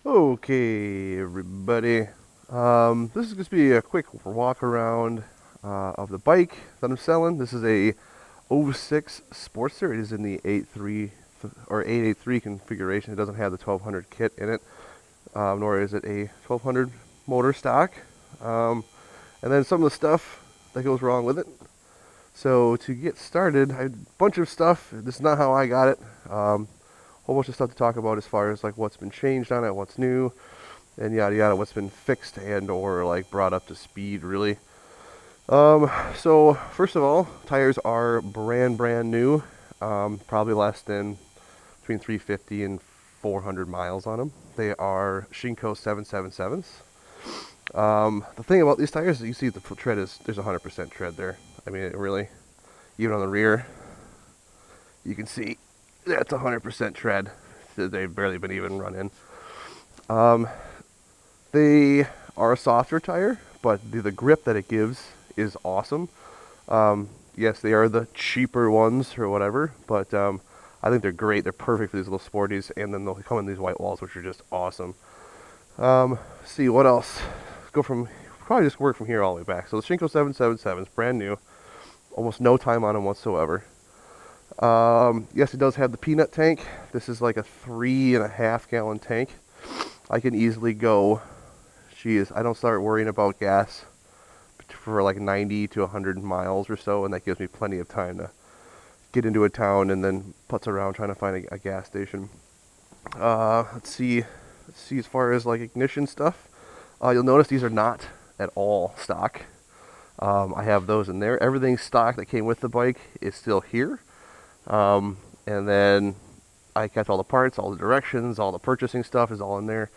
Okay, everybody. This is going to be a quick walk around of the bike that I'm selling. This is a '06 Sportster. It is in the 8.3 or 883 configuration. It doesn't have the 1200 kit in it, nor is it a 1200 motor stock. And then some of the stuff that goes wrong with it. So to get started, I had a bunch of stuff. This is not how I got it. Whole bunch of stuff to talk about as far as like what's been changed on it, what's new, and yada yada, what's been fixed and or like brought up to speed really. So first of all, tires are brand new, probably less than between 350 and 400 miles on them. They are Shinko 777s. The thing about these tires is you see the tread is there's 100% tread there. I mean, it really, even on the rear, you can see that's 100% tread. They've barely been even run in. They are a softer tire, but the grip that it gives is awesome. Yes, they are the cheaper ones or whatever, but I think they're great. They're perfect for these little sporties, and then they'll come in these white walls, which are just awesome. See what else. Probably just work from here all the way back. So the Shinko 777 is brand new, almost no time on them whatsoever. Yes, it does have the peanut tank. This is like a 3.5 gallon tank. I can easily go, I don't start worrying about gas for like 90 to 100 miles or so, and that gives me plenty of time to get into a town and then putz around trying to find a gas station. Let's see as far as like ignition stuff. You'll notice these are not at all stock. I have those in there. Everything stock that came with the bike is still here. And then I kept all the parts, all the directions, all the purchasing stuff is all in there.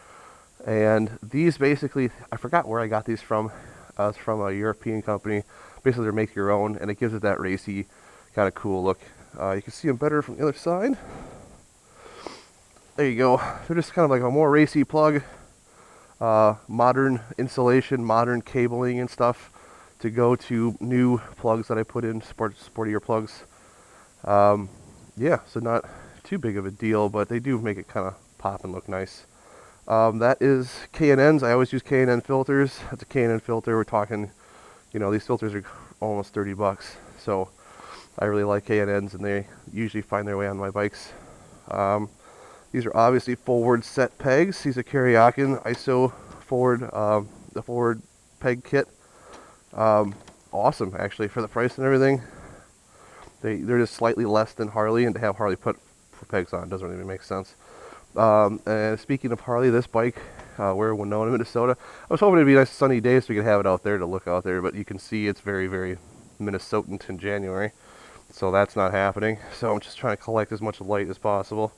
And these basically, I forgot where I got these from. It's from a European company. Basically, they're make your own, and it gives it that racy, kind of cool look. You can see them better from the other side. There you go. They're just kind of like a more racy plug. Modern insulation, modern cabling and stuff to go to new plugs that I put in, sportier plugs. Yeah, so not too big of a deal, but they do make it kind of pop and look nice. That is K&Ns. I always use K&N filters. That's a K&N filter. We're talking, these filters are almost $30. So I really like K&Ns, and they usually find their way on my bikes. These are obviously forward set pegs. These are Karyakin ISO forward, the forward peg kit. Awesome, actually, for the price and everything. They're just slightly less than Harley, and to have Harley put pegs on doesn't really make sense. And speaking of Harley, this bike, we're in Winona, Minnesota. I was hoping it'd be a nice sunny day so we could have it out there to look out there, but you can see it's very, very Minnesotan in January, so that's not happening. So I'm just trying to collect as much light as possible.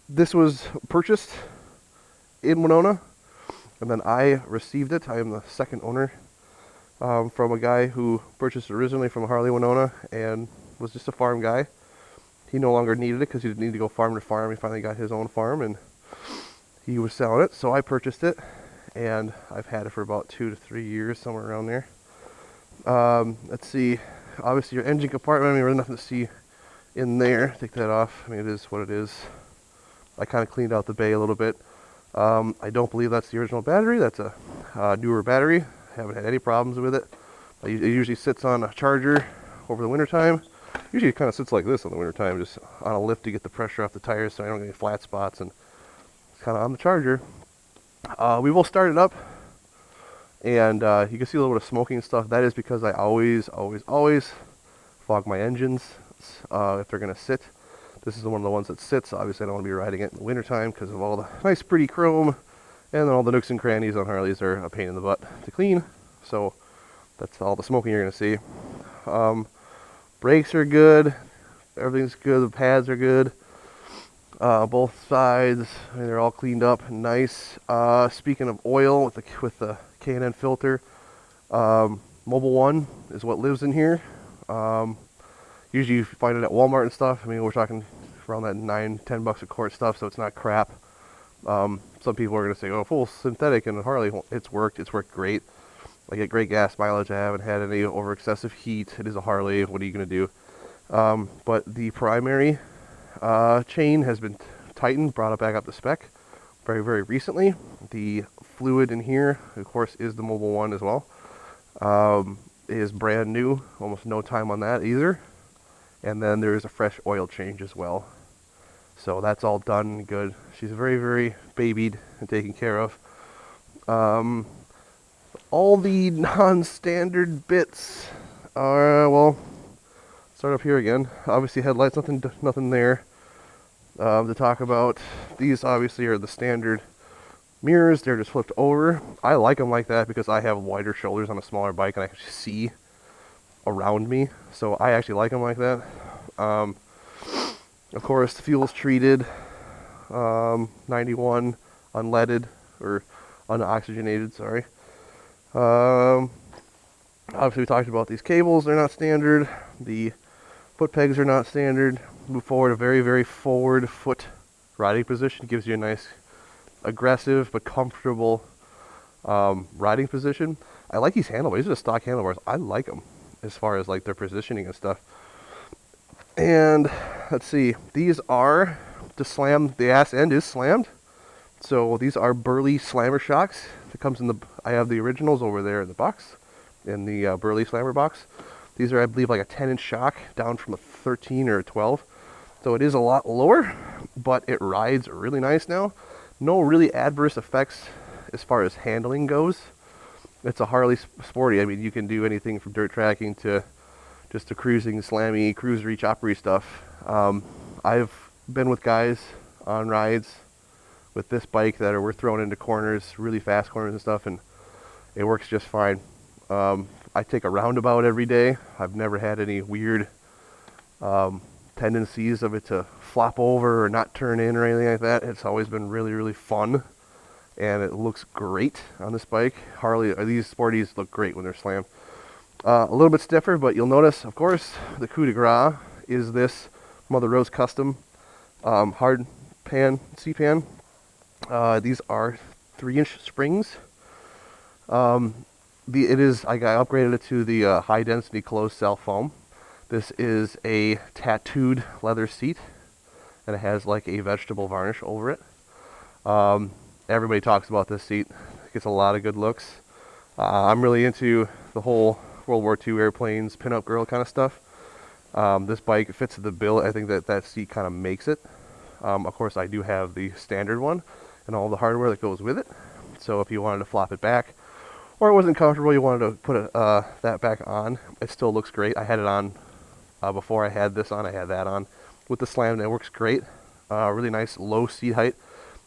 This was purchased in Winona, and then I received it. I am the second owner from a guy who purchased it originally from Harley Winona and was just a farm guy. He no longer needed it because he didn't need to go farm to farm. He finally got his own farm, and he was selling it, so I purchased it, and I've had it for about 2 to 3 years, somewhere around there. Let's see. Obviously, your engine compartment, I mean, there's nothing to see in there. Take that off. I mean, it is what it is. I kind of cleaned out the bay a little bit. I don't believe that's the original battery. That's a newer battery. I haven't had any problems with it. It usually sits on a charger over the wintertime. Usually it kind of sits like this in the wintertime, just on a lift to get the pressure off the tires so I don't get any flat spots, and it's kind of on the charger. We will start it up, and you can see a little bit of smoking and stuff. That is because I always fog my engines if they're going to sit. This is one of the ones that sits. Obviously I don't want to be riding it in the wintertime because of all the nice pretty chrome, and then all the nooks and crannies on Harleys are a pain in the butt to clean. So that's all the smoking you're going to see. Brakes are good. Everything's good. The pads are good. Both sides, I mean, they're all cleaned up and nice. Speaking of oil, with the K&N filter, Mobile One is what lives in here. Usually you find it at Walmart and stuff. I mean, we're talking around that $9-10 a quart stuff, so it's not crap. Some people are going to say, oh, full synthetic in a Harley. It's worked great. I get great gas mileage. I haven't had any over excessive heat. It is a Harley. What are you going to do? But the primary chain has been tightened, brought it back up to spec. very, very recently. The fluid in here, of course, is the mobile one as well. Is brand new, almost no time on that either. And then there is a fresh oil change as well. So that's all done and good. She's very, very babied and taken care of. All the non-standard bits are, well, start up here again. Obviously headlights, nothing there to talk about. These obviously are the standard mirrors. They're just flipped over. I like them like that because I have wider shoulders on a smaller bike and I can see around me. So I actually like them like that. Of course, the fuel's treated, 91 unleaded or unoxygenated, sorry. Obviously we talked about these cables, they're not standard. The foot pegs are not standard. Move forward, a very, very forward foot riding position. Gives you a nice, aggressive, but comfortable riding position. I like these handlebars. These are the stock handlebars. I like them as far as like their positioning and stuff. And let's see, these are the slam, the ass end is slammed. So these are Burley slammer shocks. It comes in the, I have the originals over there in the box, in the Burley slammer box. These are, I believe, like a 10-inch shock down from a 13 or a 12. So it is a lot lower, but it rides really nice now. No really adverse effects as far as handling goes. It's a Harley Sporty. I mean, you can do anything from dirt tracking to just to cruising, slammy, cruisery, choppery stuff. I've been with guys on rides with this bike that we're thrown into corners, really fast corners and stuff, and it works just fine. I take a roundabout every day. I've never had any weird tendencies of it to flop over or not turn in or anything like that. It's always been really, really fun, and it looks great on this bike. Harley, these Sporties look great when they're slammed. A little bit stiffer, but you'll notice, of course, the coup de grace is this Mother Rose Custom hard pan, C-pan. These are 3-inch springs. I upgraded it to the high density closed cell foam. This is a tattooed leather seat, and it has like a vegetable varnish over it. Everybody talks about this seat. It gets a lot of good looks. I'm really into the whole World War II airplanes, pinup girl kind of stuff. This bike fits the bill. I think that seat kind of makes it. Of course, I do have the standard one and all the hardware that goes with it. So if you wanted to flop it back, or it wasn't comfortable, you wanted to put that back on, it still looks great. I had it on before I had this on. I had that on with the slam, and it works great. Really nice low seat height.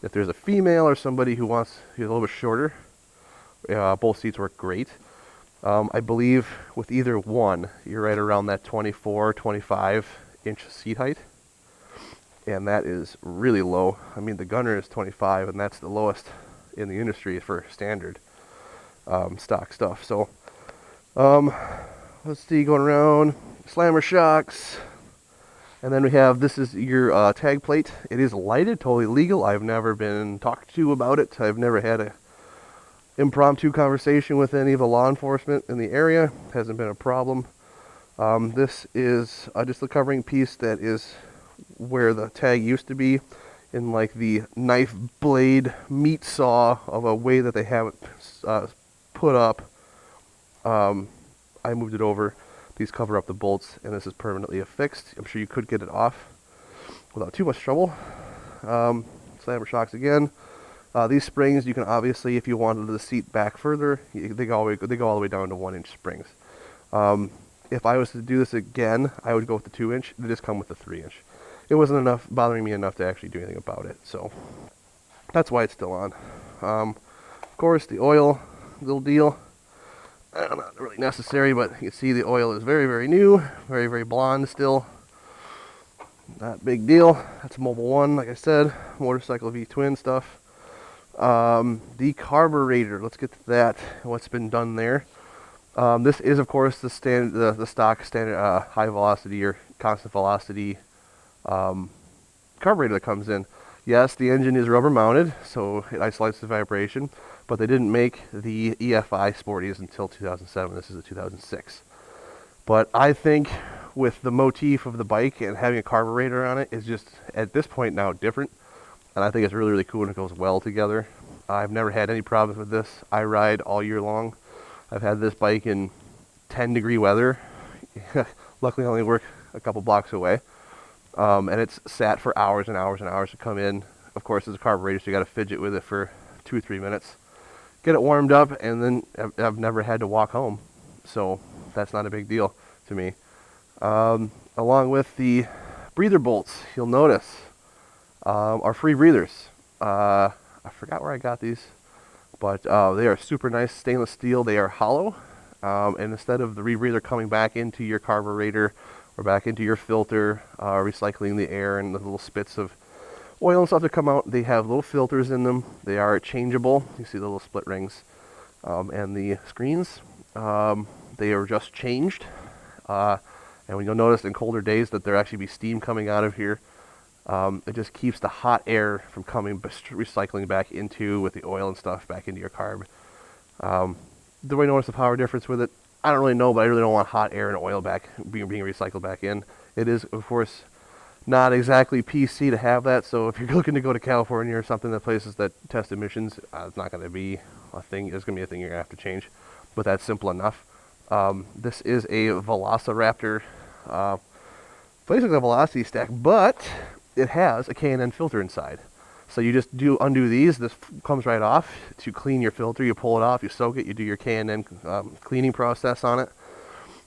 If there's a female or somebody who wants a little bit shorter, both seats work great. I believe with either one, you're right around that 24, 25-inch seat height. And that is really low. I mean, the Gunner is 25, and that's the lowest in the industry for standard stock stuff. So, let's see, going around, slammer shocks. And then we have, this is your tag plate. It is lighted, totally legal. I've never been talked to about it. I've never had a impromptu conversation with any of the law enforcement in the area. Hasn't been a problem. This is just the covering piece that is where the tag used to be, in like the knife blade meat saw of a way that they have it put up. I moved it over. These cover up the bolts, and this is permanently affixed. I'm sure you could get it off without too much trouble. Slammer shocks again. These springs, you can obviously, if you wanted the seat back further, they go all the way down to 1-inch springs. If I was to do this again, I would go with the 2-inch. They just come with the 3-inch. It wasn't bothering me enough to actually do anything about it, so that's why it's still on. Of course, the oil, little deal. Not really necessary, but you can see the oil is very, very new, very, very blonde still. Not big deal. That's a Mobile 1, like I said, motorcycle V-twin stuff. The carburetor, let's get to that, what's been done there. This is, of course, the stock standard high velocity or constant velocity carburetor that comes in. Yes, the engine is rubber mounted, so it isolates the vibration, but they didn't make the EFI Sporties until 2007. This is a 2006. But I think with the motif of the bike and having a carburetor on it is just, at this point now, different. and I think it's really, really cool and it goes well together. I've never had any problems with this. I ride all year long. I've had this bike in 10-degree weather. Luckily, I only work a couple blocks away. And it's sat for hours and hours and hours to come in. Of course, it's a carburetor, so you got to fidget with it for 2 or 3 minutes. Get it warmed up, and then I've never had to walk home. So that's not a big deal to me. Along with the breather bolts, you'll notice are free breathers. I forgot where I got these, but they are super nice stainless steel. They are hollow, and instead of the rebreather coming back into your carburetor or back into your filter, recycling the air and the little spits of oil and stuff that come out, they have little filters in them. They are changeable. You see the little split rings and the screens. They are just changed, and you'll notice in colder days that there actually be steam coming out of here. It just keeps the hot air from recycling back into, with the oil and stuff, back into your carb. Do I notice a power difference with it? I don't really know, but I really don't want hot air and oil being recycled back in. It is, of course, not exactly PC to have that, so if you're looking to go to California or something, the places that test emissions, it's not going to be a thing. It's going to be a thing you're going to have to change, but that's simple enough. This is a Velociraptor, basically a velocity stack, but it has a K&N filter inside. So you just undo these. This comes right off. To clean your filter, you pull it off, you soak it, you do your K&N cleaning process on it,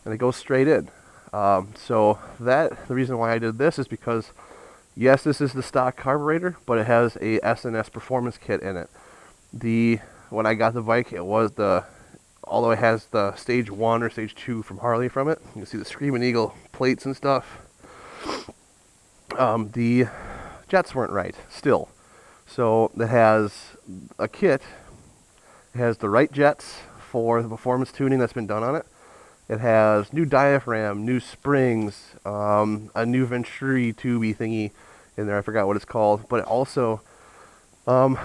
and it goes straight in. So the reason why I did this is because, yes, this is the stock carburetor, but it has a S&S performance kit in it. When I got the bike, it was although it has the stage 1 or stage 2 from Harley from it. You can see the Screaming Eagle plates and stuff. The jets weren't right still. So it has a kit. It has the right jets for the performance tuning that's been done on it. It has new diaphragm, new springs, a new Venturi tubey thingy in there. I forgot what it's called. But it also,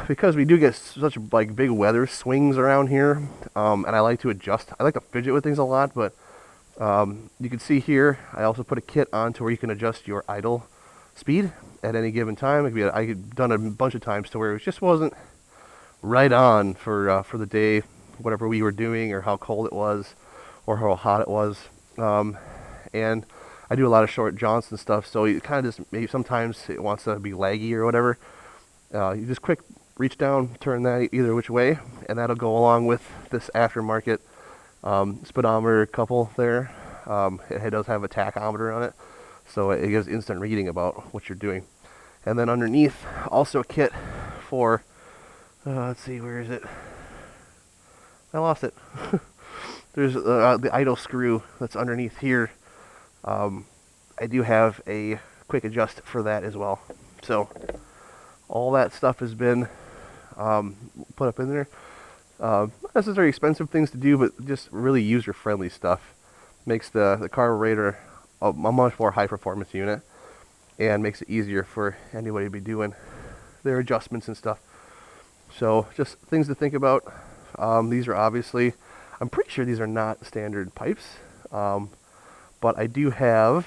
because we do get such big weather swings around here, and I like to adjust. I like to fidget with things a lot, but you can see here, I also put a kit on to where you can adjust your idle speed at any given time. I could done a bunch of times to where it just wasn't right on for the day, whatever we were doing, or how cold it was, or how hot it was. And I do a lot of short jaunts and stuff, so you kind of just, maybe sometimes it wants to be laggy or whatever. You just quick reach down, turn that either which way, and that'll go along with this aftermarket speedometer couple there. It does have a tachometer on it, so it gives instant reading about what you're doing. And then underneath, also a kit for, let's see, where is it? I lost it. There's the idle screw that's underneath here. I do have a quick adjust for that as well. So all that stuff has been put up in there. Not necessarily expensive things to do, but just really user-friendly stuff. Makes the carburetor a much more high-performance unit, and makes it easier for anybody to be doing their adjustments and stuff. So just things to think about. These are obviously, I'm pretty sure these are not standard pipes, but I do have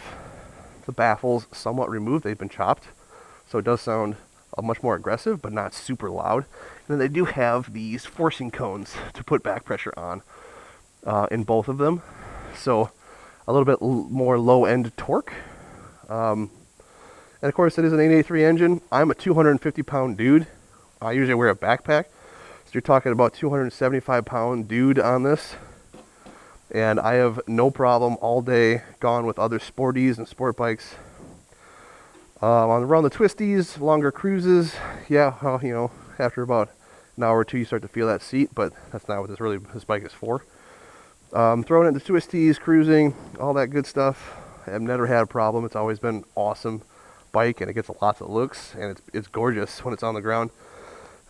the baffles somewhat removed. They've been chopped, so it does sound much more aggressive, but not super loud. And then they do have these forcing cones to put back pressure on in both of them, so a little bit more low-end torque. And of course, it is an 883 engine. I'm a 250-pound dude. I usually wear a backpack, so you're talking about 275-pound dude on this. And I have no problem all day gone with other sporties and sport bikes. Around the twisties, longer cruises, yeah, after about an hour or two, you start to feel that seat, but that's not what this bike is for. Throwing it into twisties, cruising, all that good stuff. I've never had a problem. It's always been awesome bike, and it gets lots of looks, and it's gorgeous when it's on the ground.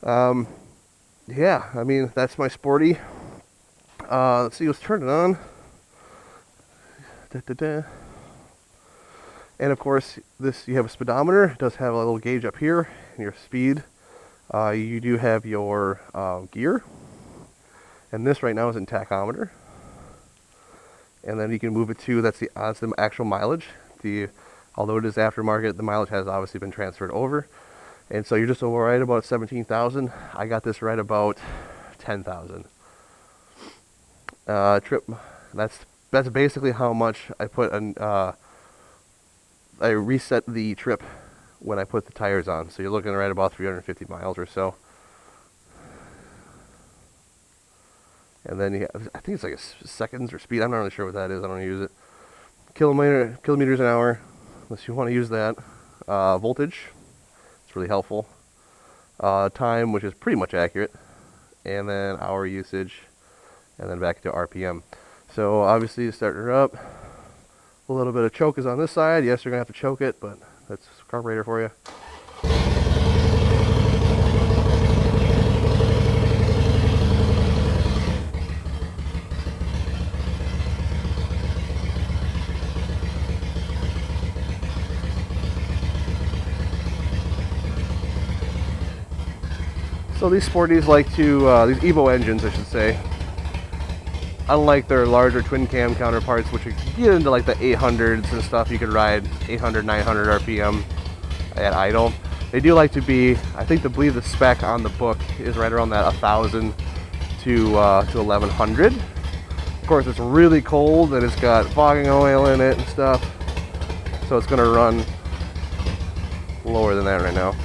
Yeah, I mean, that's my sporty. Let's see, let's turn it on. And of course, you have a speedometer. It does have a little gauge up here, and your speed. You do have your gear, and this right now is in tachometer. And then you can move it to, that's the actual mileage. Although it is aftermarket, the mileage has obviously been transferred over. And so you're just right about 17,000. I got this right about 10,000. Trip. That's basically how much I put on. I reset the trip when I put the tires on. So you're looking right about 350 miles or so. And then you have, I think it's like a seconds or speed. I'm not really sure what that is. I don't use it. Kilometers an hour, unless you want to use that. Voltage. It's really helpful. Time, which is pretty much accurate. And then hour usage. And then back to RPM. So obviously starting her up. A little bit of choke is on this side. Yes, you're going to have to choke it, but that's carburetor for you. So these Sporties like to, these Evo engines I should say, unlike their larger twin cam counterparts, which you get into like the 800s and stuff, you could ride 800, 900 RPM at idle. They do like to be, I believe the spec on the book is right around that 1,000 to 1,100. Of course it's really cold and it's got fogging oil in it and stuff, so it's going to run lower than that right now.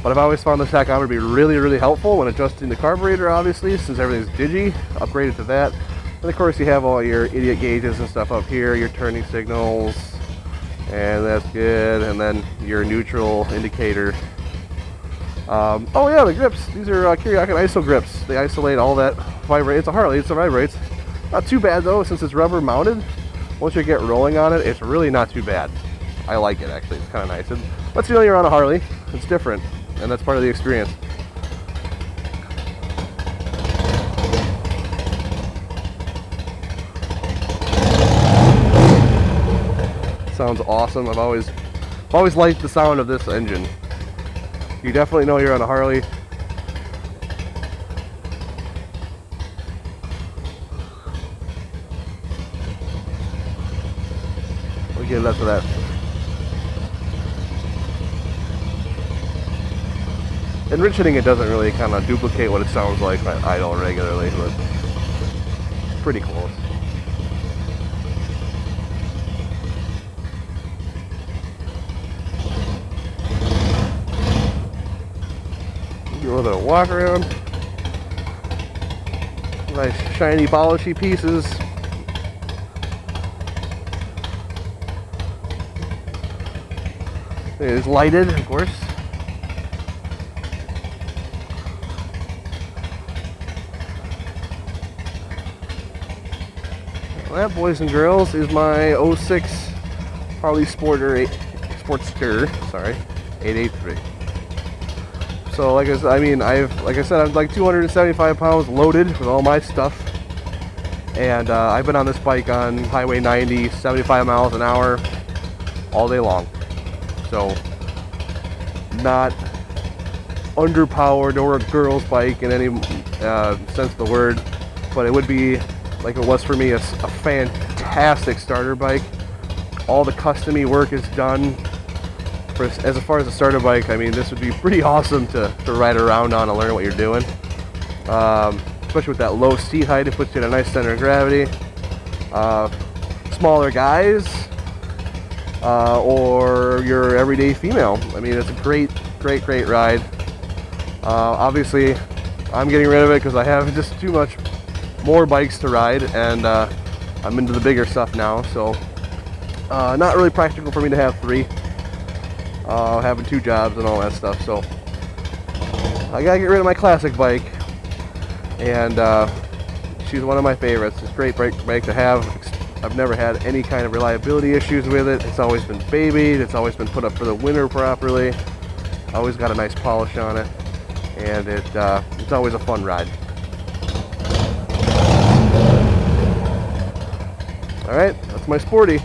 But I've always found the tachometer to be really, really helpful when adjusting the carburetor, obviously, since everything's digi, upgraded to that. And of course you have all your idiot gauges and stuff up here, your turning signals, and that's good, and then your neutral indicator. Oh yeah, the grips. These are Kiriakin ISO grips. They isolate all that vibrate. It's a Harley, it vibrates. Not too bad though, since it's rubber mounted. Once you get rolling on it, it's really not too bad. I like it actually, it's kind of nice. It lets you know you're on a Harley. It's different. And that's part of the experience. Sounds awesome. I've always liked the sound of this engine. You definitely know you're on a Harley. We'll get less of that. Enriching it doesn't really kind of duplicate what it sounds like at idle regularly, but pretty close. Do a little bit of walk around. Nice shiny polishy pieces. It is lighted, of course. That, boys and girls, is my 06 Harley Sportster 883. So like I said, I'm like 275 pounds loaded with all my stuff, and I've been on this bike on Highway 90, 75 miles an hour all day long. So not underpowered or a girl's bike in any sense of the word, but it would be, like it was for me, a fantastic starter bike. All the custom-y work is done. As far as a starter bike, I mean, this would be pretty awesome to ride around on and learn what you're doing. Especially with that low seat height, it puts you in a nice center of gravity. Smaller guys, or your everyday female. I mean, it's a great ride. Obviously, I'm getting rid of it because I have just too much more bikes to ride, and I'm into the bigger stuff now, so not really practical for me to have 3, having 2 jobs and all that stuff. So I gotta get rid of my classic bike, and she's one of my favorites. It's a great bike to have. I've never had any kind of reliability issues with it. It's always been babied, it's always been put up for the winter properly, always got a nice polish on it, and it's always a fun ride. Alright, that's my Sporty.